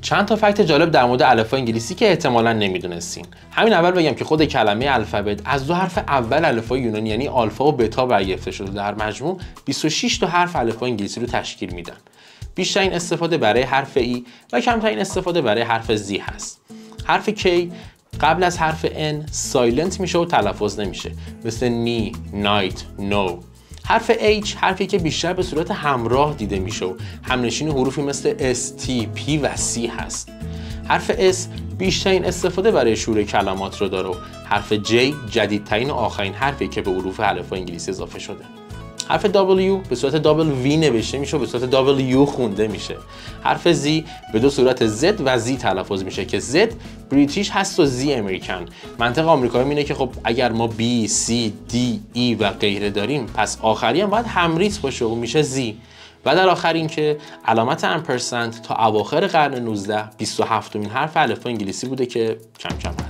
چند تا فکت جالب در مورد الفبای انگلیسی که احتمالاً نمیدونستین. همین اول بگم که خود کلمه الفبت از دو حرف اول الفبای یونانی یعنی آلفا و بتا برگرفته شده. در مجموع 26 تا حرف الفبای انگلیسی رو تشکیل میدن. بیشترین استفاده برای حرف ای و کمترین استفاده برای حرف زی هست. حرف K قبل از حرف N سایلنت میشه و تلفظ نمیشه، مثل نی، نایت، نو. حرف H حرفی که بیشتر به صورت همراه دیده میشه و همنشین حروفی مثل S, T, P و C هست. حرف S بیشترین استفاده برای شروع کلمات رو داره و حرف J جدیدترین و آخرین حرفی که به حروف الفبای انگلیسی اضافه شده. حرف W به صورت W نوشته میشه و به صورت W خونده میشه. حرف Z به دو صورت Z و Z تلفظ میشه که Z بریتیش هست و Z امریکن. منطق آمریکایی اینه که خب اگر ما B, C, D, E و غیره داریم پس آخری هم باید همریت باشه و میشه Z. و در آخر این که علامت امپرسند تا اواخر قرن 19 27مین حرف الفبای انگلیسی بوده که کم کم